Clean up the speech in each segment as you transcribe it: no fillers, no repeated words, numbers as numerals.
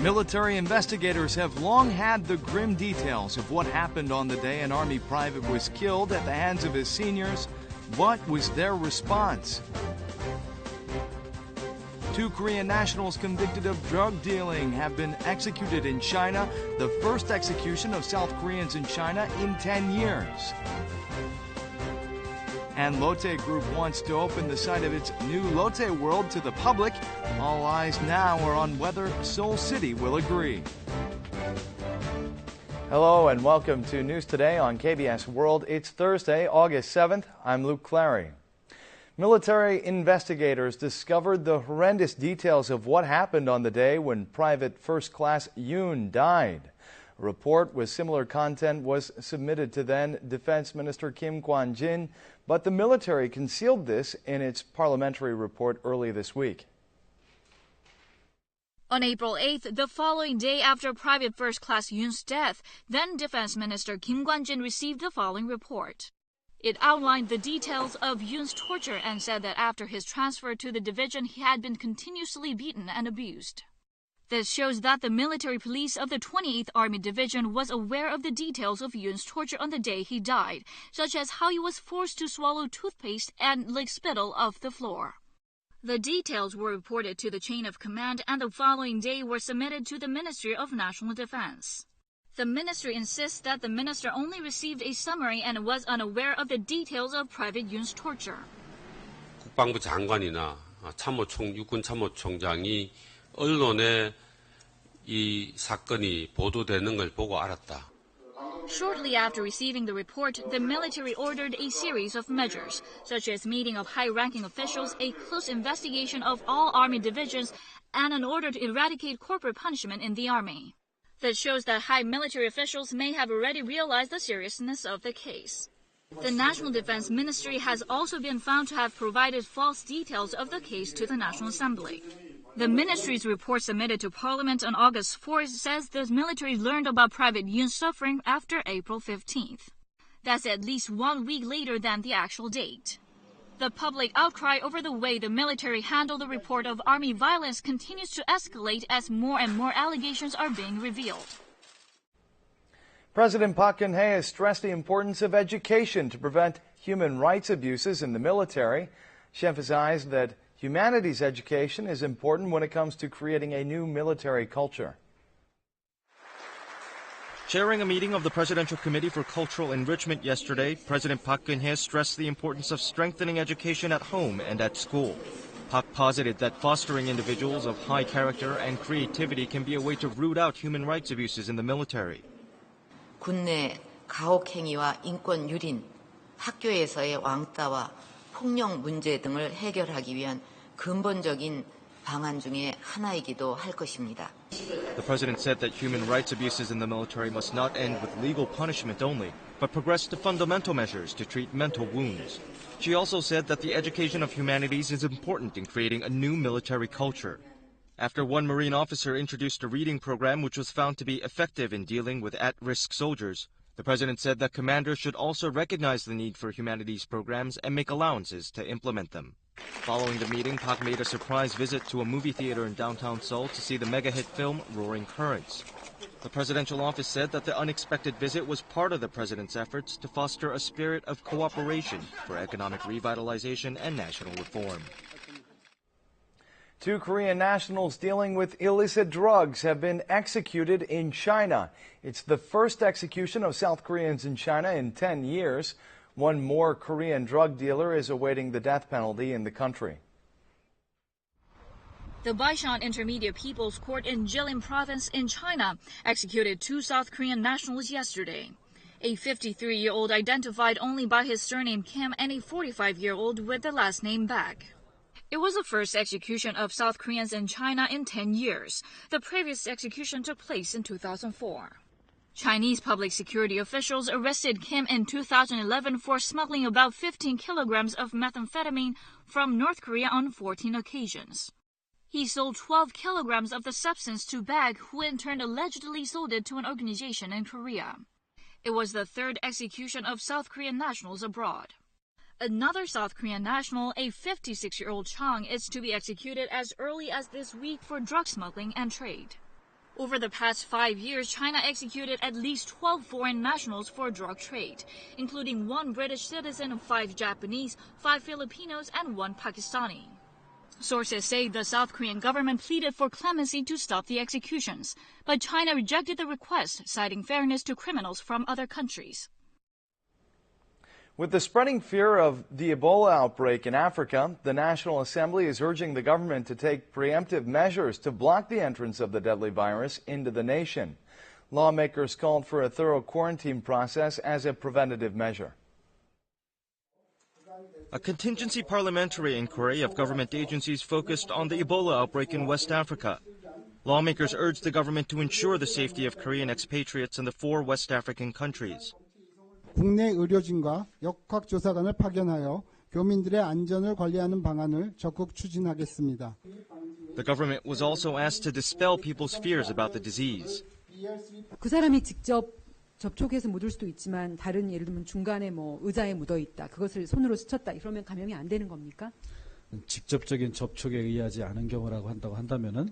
Military investigators have long had the grim details of what happened on the day an Army private was killed at the hands of his seniors. What was their response? 2 Korean nationals convicted of drug dealing have been executed in China, the first execution of South Koreans in China in 10 years. And Lotte Group wants to open the site of its new Lotte World to the public. All eyes now are on whether Seoul City will agree. Hello and welcome to News Today on KBS World. It's Thursday, August 7th. I'm Luke Clary. Military investigators discovered the horrendous details of what happened on the day when Private First Class Yoon died. A report with similar content was submitted to then Defense Minister Kim Kwan-jin, but the military concealed this in its parliamentary report early this week. On April 8th, the following day after Private First Class Yoon's death, then Defense Minister Kim Kwan-jin received the following report. It outlined the details of Yoon's torture and said that after his transfer to the division, he had been continuously beaten and abused. This shows that the military police of the 28th Army Division was aware of the details of Yoon's torture on the day he died, such as how he was forced to swallow toothpaste and lick spittle off the floor. The details were reported to the chain of command and the following day were submitted to the Ministry of National Defense. The ministry insists that the minister only received a summary and was unaware of the details of Private Yoon's torture. 국방부 장관이나 육군 참모총장이 언론에 이 사건이 보도되는 걸 보고 알았다. Shortly after receiving the report, the military ordered a series of measures, such as meeting of high-ranking officials, a close investigation of all army divisions, and an order to eradicate corporate punishment in the army. This shows that high military officials may have already realized the seriousness of the case. The National Defense Ministry has also been found to have provided false details of the case to the National Assembly. The ministry's report submitted to Parliament on August 4th says the military learned about Private Yoon's suffering after April 15th. That's at least 1 week later than the actual date. The public outcry over the way the military handled the report of army violence continues to escalate as more and more allegations are being revealed. President Park Geun-hye has stressed the importance of education to prevent human rights abuses in the military. She emphasized that humanities education is important when it comes to creating a new military culture. Chairing a meeting of the Presidential Committee for Cultural Enrichment yesterday, President Park Geun-hye stressed the importance of strengthening education at home and at school. Park posited that fostering individuals of high character and creativity can be a way to root out human rights abuses in the military. 군내 가혹 행위와 인권 유린, 학교에서의 왕따와 폭력 문제 등을 해결하기 위한 근본적인 방안 중에 하나이기도 할 것입니다. The president said that human rights abuses in the military must not end with legal punishment only, but progress to fundamental measures to treat mental wounds. She also said that the education of humanities is important in creating a new military culture. After one Marine officer introduced a reading program which was found to be effective in dealing with at-risk soldiers, the president said that commanders should also recognize the need for humanities programs and make allowances to implement them. Following the meeting, Park made a surprise visit to a movie theater in downtown Seoul to see the mega-hit film Roaring Currents. The presidential office said that the unexpected visit was part of the president's efforts to foster a spirit of cooperation for economic revitalization and national reform. 2 Korean nationals dealing with illicit drugs have been executed in China. It's the first execution of South Koreans in China in 10 years. One more Korean drug dealer is awaiting the death penalty in the country. The Baishan Intermediate People's Court in Jilin Province in China executed 2 South Korean nationals yesterday. A 53-year-old identified only by his surname Kim and a 45-year-old with the last name Baek. It was the first execution of South Koreans in China in 10 years. The previous execution took place in 2004. Chinese public security officials arrested Kim in 2011 for smuggling about 15 kilograms of methamphetamine from North Korea on 14 occasions. He sold 12 kilograms of the substance to Baek, who in turn allegedly sold it to an organization in Korea. It was the third execution of South Korean nationals abroad. Another South Korean national, a 56-year-old Chang, is to be executed as early as this week for drug smuggling and trade. Over the past 5 years, China executed at least 12 foreign nationals for drug trade, including 1 British citizen, 5 Japanese, 5 Filipinos, and 1 Pakistani. Sources say the South Korean government pleaded for clemency to stop the executions, but China rejected the request, citing fairness to criminals from other countries. With the spreading fear of the Ebola outbreak in Africa, the National Assembly is urging the government to take preemptive measures to block the entrance of the deadly virus into the nation. Lawmakers called for a thorough quarantine process as a preventative measure. A contingency parliamentary inquiry of government agencies focused on the Ebola outbreak in West Africa. Lawmakers urged the government to ensure the safety of Korean expatriates in the 4 West African countries. 국내 의료진과 역학조사관을 파견하여 교민들의 안전을 관리하는 방안을 적극 추진하겠습니다. The government was also asked to dispel people's fears about the disease. 그 사람이 직접 접촉해서 묻을 수도 있지만 다른 예를 들면 중간에 의자에 묻어 있다. 그것을 손으로 스쳤다. 그러면 감염이 안 되는 겁니까? 직접적인 접촉에 의하지 않은 경우라고 한다면은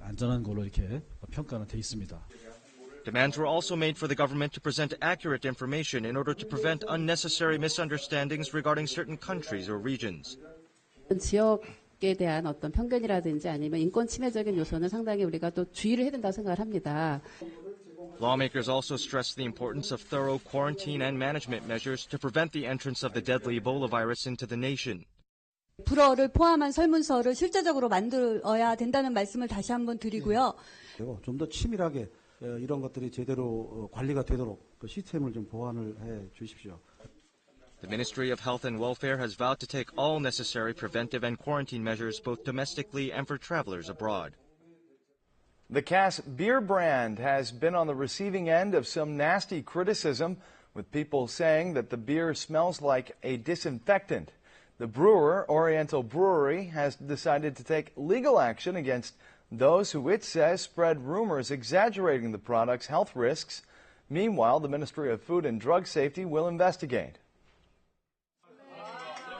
안전한 걸로 이렇게 평가는 돼 있습니다. Demands were also made for the government to present accurate information in order to prevent unnecessary misunderstandings regarding certain countries or regions. 지역에 대한 어떤 편견이라든지 아니면 인권 침해적인 요소는 상당히 우리가 또 주의를 해야 된다고 생각을 합니다. Lawmakers also stressed the importance of thorough quarantine and management measures to prevent the entrance of the deadly Ebola virus into the nation. 불어를 포함한 설문서를 실제적으로 만들어야 된다는 말씀을 다시 한번 드리고요. 좀 더 치밀하게 이런 것들이 제대로 관리가 되도록 그 시스템을 좀 보완을 해 주십시오. The Ministry of Health and Welfare has vowed to take all necessary preventive and quarantine measures both domestically and for travelers abroad. The Cass beer brand has been on the receiving end of some nasty criticism, with people saying that the beer smells like a disinfectant. The brewer, Oriental Brewery, has decided to take legal action against those who it says spread rumors exaggerating the product's health risks. Meanwhile, the Ministry of Food and Drug Safety will investigate.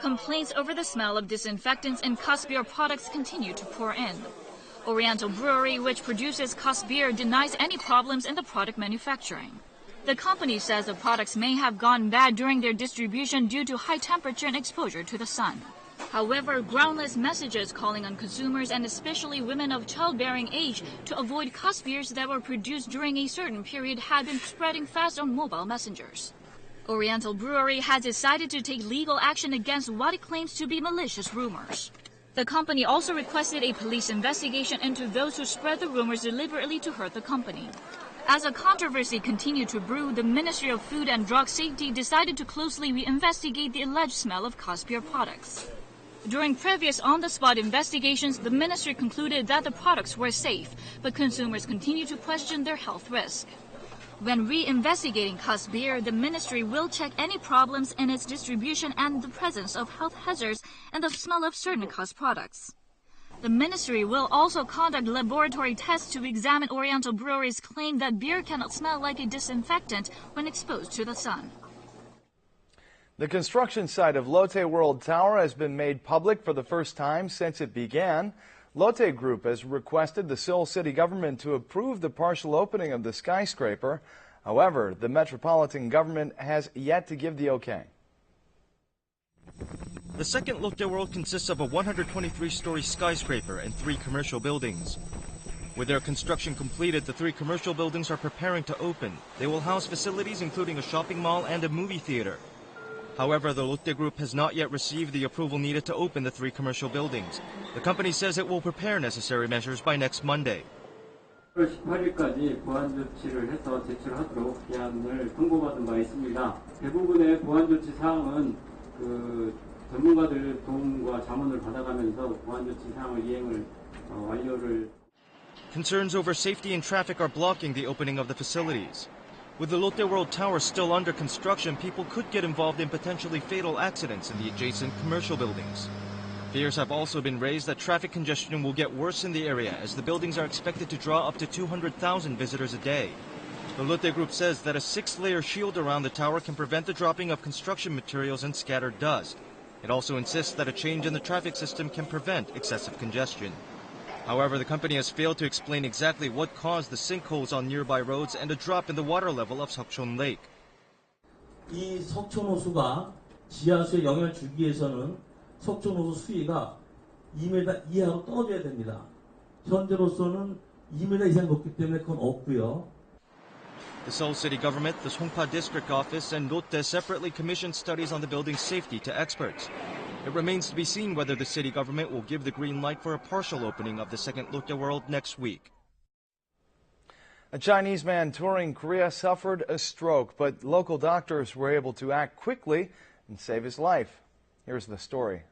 Complaints over the smell of disinfectants in Cass beer products continue to pour in. Oriental Brewery, which produces Cass beer, denies any problems in the product manufacturing. The company says the products may have gone bad during their distribution due to high temperature and exposure to the sun. However, groundless messages calling on consumers and especially women of childbearing age to avoid Cass beers that were produced during a certain period had been spreading fast on mobile messengers. Oriental Brewery has decided to take legal action against what it claims to be malicious rumors. The company also requested a police investigation into those who spread the rumors deliberately to hurt the company. As a controversy continued to brew, the Ministry of Food and Drug Safety decided to closely investigate the alleged smell of Cass beer products. During previous on-the-spot investigations, the ministry concluded that the products were safe, but consumers continue to question their health risk. When re-investigating Cass beer, the ministry will check any problems in its distribution and the presence of health hazards and the smell of certain Cass products. The ministry will also conduct laboratory tests to examine Oriental Brewery's claim that beer cannot smell like a disinfectant when exposed to the sun. The construction site of Lotte World Tower has been made public for the first time since it began. Lotte Group has requested the Seoul city government to approve the partial opening of the skyscraper. However, the metropolitan government has yet to give the okay. The second Lotte World consists of a 123-story skyscraper and 3 commercial buildings. With their construction completed, the 3 commercial buildings are preparing to open. They will house facilities including a shopping mall and a movie theater. However, the Lotte Group has not yet received the approval needed to open the 3 commercial buildings. The company says it will prepare necessary measures by next Monday. 18일까지 보안 조치를 해서 제출하도록 대안을 통보받은 바 있습니다. 대부분의 보안 조치 사항은 전문가들 도움과 자문을 받아가면서 보안 조치 사항을 이행을 완료를. Concerns over safety and traffic are blocking the opening of the facilities. With the Lotte World Tower still under construction, people could get involved in potentially fatal accidents in the adjacent commercial buildings. Fears have also been raised that traffic congestion will get worse in the area as the buildings are expected to draw up to 200,000 visitors a day. The Lotte Group says that a 6-layer shield around the tower can prevent the dropping of construction materials and scattered dust. It also insists that a change in the traffic system can prevent excessive congestion. However, the company has failed to explain exactly what caused the sinkholes on nearby roads and a drop in the water level of Seokchon Lake. 이 석촌호수가 지하수에 영향을 주기 위해서는 석촌호수 수위가 2m 이하로 떨어져야 됩니다. 현재로서는 2m 이상 높기 때문에 그건 없고요. The Seoul City government, the Songpa District Office, and Lotte separately commissioned studies on the building's safety to experts. It remains to be seen whether the city government will give the green light for a partial opening of the second Lotte World next week. A Chinese man touring Korea suffered a stroke, but local doctors were able to act quickly and save his life. Here's the story.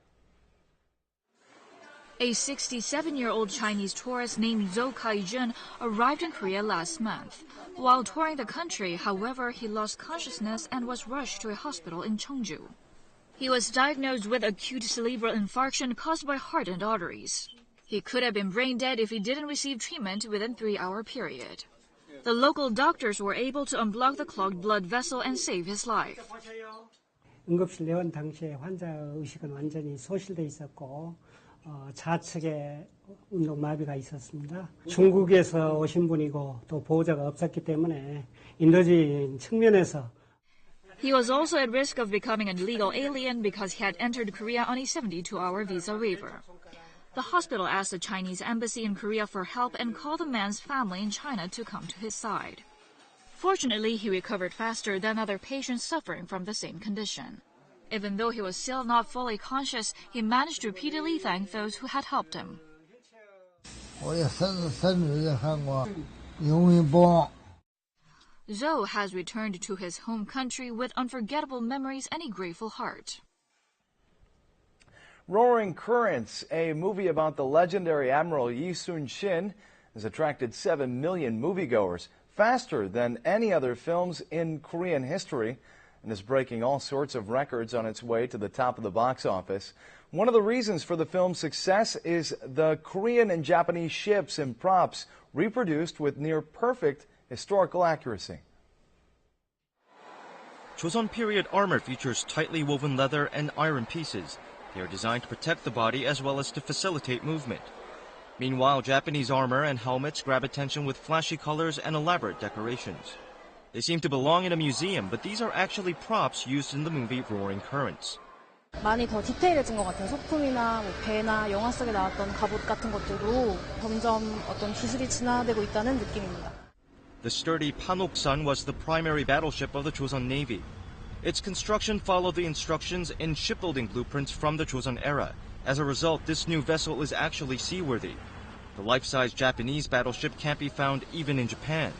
A 67-year-old Chinese tourist named Zhou Kai-jun arrived in Korea last month. While touring the country, however, he lost consciousness and was rushed to a hospital in Cheongju. He was diagnosed with acute cerebral infarction caused by hardened arteries. He could have been brain dead if he didn't receive treatment within a 3-hour period. The local doctors were able to unblock the clogged blood vessel and save his life. 응급실 내원 당시에 환자 의식은 완전히 소실돼 있었고 좌측에 운동마비가 있었습니다. 중국에서 오신 분이고 또 보호자가 없었기 때문에 인도주의 측면에서 He was also at risk of becoming an illegal alien because he had entered Korea on a 72-hour visa waiver. The hospital asked the Chinese embassy in Korea for help and called the man's family in China to come to his side. Fortunately, he recovered faster than other patients suffering from the same condition. Even though he was still not fully conscious, he managed to repeatedly thank those who had helped him. Zhou has returned to his home country with unforgettable memories and a grateful heart. Roaring Currents, a movie about the legendary Admiral Yi Sun-shin, has attracted 7 million moviegoers, faster than any other films in Korean history, and is breaking all sorts of records on its way to the top of the box office. One of the reasons for the film's success is the Korean and Japanese ships and props reproduced with near-perfect historical accuracy. Joseon period armor features tightly woven leather and iron pieces. They are designed to protect the body as well as to facilitate movement. Meanwhile, Japanese armor and helmets grab attention with flashy colors and elaborate decorations. They seem to belong in a museum, but these are actually props used in the movie Roaring Currents. 많이 더 디테일해진 것 같아요. 소품이나 뭐 배나 영화 속에 나왔던 갑옷 같은 것들도 점점 어떤 기술이 진화되고 있다는 느낌입니다. The sturdy Panoksan was the primary battleship of the Joseon Navy. Its construction followed the instructions in shipbuilding blueprints from the Joseon era. As a result, this new vessel is actually seaworthy. The life-size Japanese battleship can't be found even in Japan.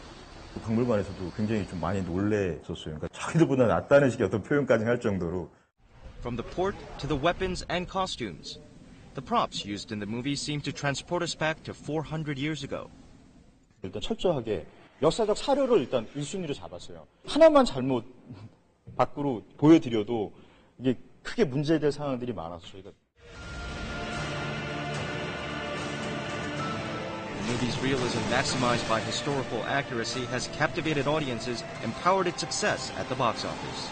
박물관에서도 굉장히 좀 많이 놀랬었어요. 그러니까 자기들보다 낫다는 식의 어떤 표현까지 할 정도로. From the port to the weapons and costumes, the props used in the movie seem to transport us back to 400 years ago. 일단 철저하게 역사적 사료를 일단 1순위로 잡았어요. 하나만 잘못 밖으로 보여드려도 이게 크게 문제될 상황들이 많아서 저희가. The movie's realism, maximized by historical accuracy, has captivated audiences and powered its success at the box office.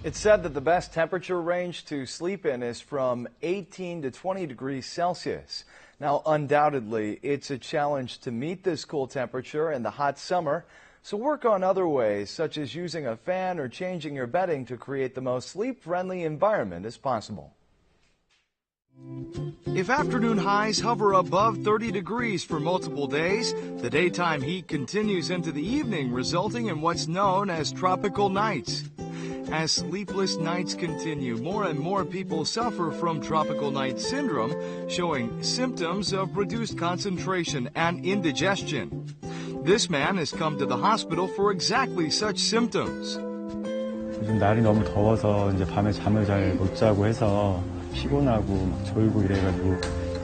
It's said that the best temperature range to sleep in is from 18 to 20 degrees Celsius. Now, undoubtedly, it's a challenge to meet this cool temperature in the hot summer, so work on other ways, such as using a fan or changing your bedding to create the most sleep-friendly environment as possible. If afternoon highs hover above 30 degrees for multiple days, the daytime heat continues into the evening, resulting in what's known as tropical nights. As sleepless nights continue, more and more people suffer from tropical night syndrome, showing symptoms of reduced concentration and indigestion. This man has come to the hospital for exactly such symptoms. 요즘 날이 너무 더워서 이제 밤에 잠을 잘 못 자고 해서 피곤하고 막 졸고 이래가지고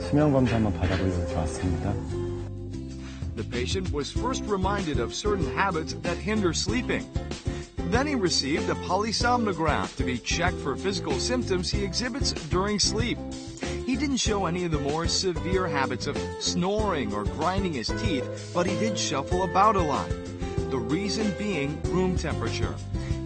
수면 검사 한번 받아보려고 이렇게 왔습니다. The patient was first reminded of certain habits that hinder sleeping. Then he received a polysomnograph to be checked for physical symptoms he exhibits during sleep. He didn't show any of the more severe habits of snoring or grinding his teeth, but he did shuffle about a lot. The reason being room temperature.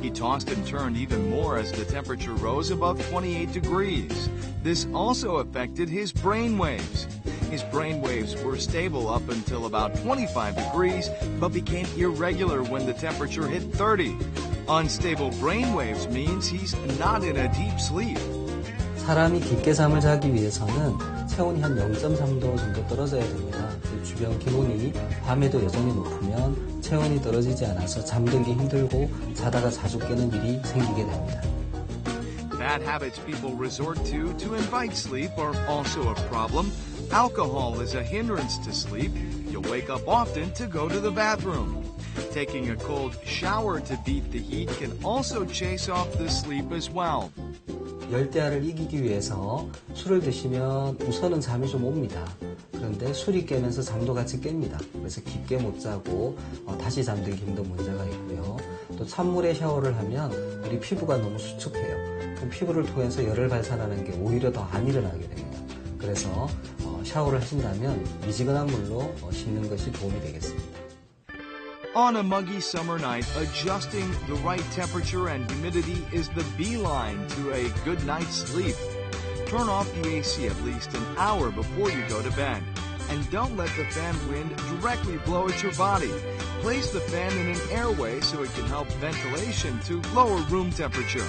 He tossed and turned even more as the temperature rose above 28 degrees. This also affected his brain waves. His brain waves were stable up until about 25 degrees, but became irregular when the temperature hit 30. Unstable brain waves means he's not in a deep sleep. 사람이 깊게 잠을 자기 위해서는 체온이 한 0.3도 정도 떨어져야 됩니다. 주변 기온이 밤에도 여전히 높으면 체온이 떨어지지 않아서 잠들기 힘들고 자다가 자주 깨는 일이 생기게 됩니다. Bad habits people resort to invite sleep are also a problem. Alcohol is a hindrance to sleep. You'll wake up often to go to the bathroom. Taking a cold shower to beat the heat can also chase off the sleep as well. 열대야를 이기기 위해서 술을 드시면 우선은 잠이 좀 옵니다. 그런데 술이 깨면서 잠도 같이 깹니다. 그래서 깊게 못 자고 다시 잠들기 힘든 문제가 있고요. 또 찬물에 샤워를 하면 우리 피부가 너무 수축해요. 그럼 피부를 통해서 열을 발산하는 게 오히려 더 안 일어나게 됩니다. 그래서 샤워를 하신다면 미지근한 물로 씻는 것이 도움이 되겠습니다. On a muggy summer night, adjusting the right temperature and humidity is the beeline to a good night's sleep. Turn off the AC at least an hour before you go to bed. And don't let the fan wind directly blow at your body. Place the fan in an airway so it can help ventilation to lower room temperature.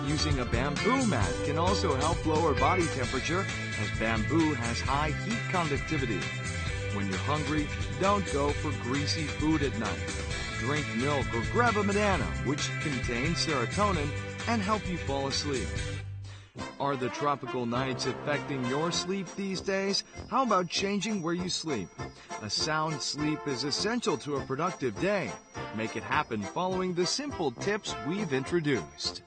Using a bamboo mat can also help lower body temperature, as bamboo has high heat conductivity. When you're hungry, don't go for greasy food at night. Drink milk or grab a banana, which contains serotonin and help you fall asleep. Are the tropical nights affecting your sleep these days? How about changing where you sleep? A sound sleep is essential to a productive day. Make it happen following the simple tips we've introduced.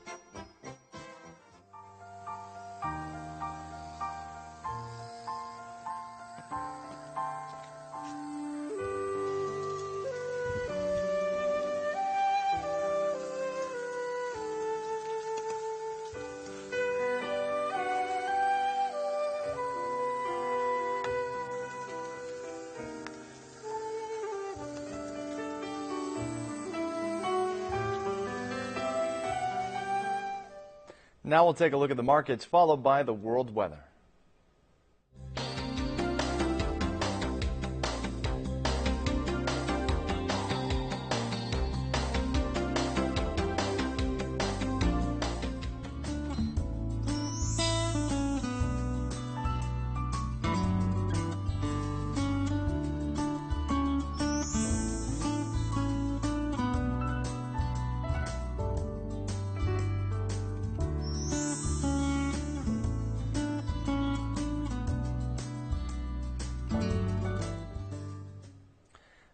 Now we'll take a look at the markets, followed by the world weather.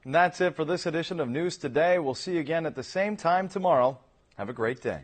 And that's it for this edition of News Today. We'll see you again at the same time tomorrow. Have a great day.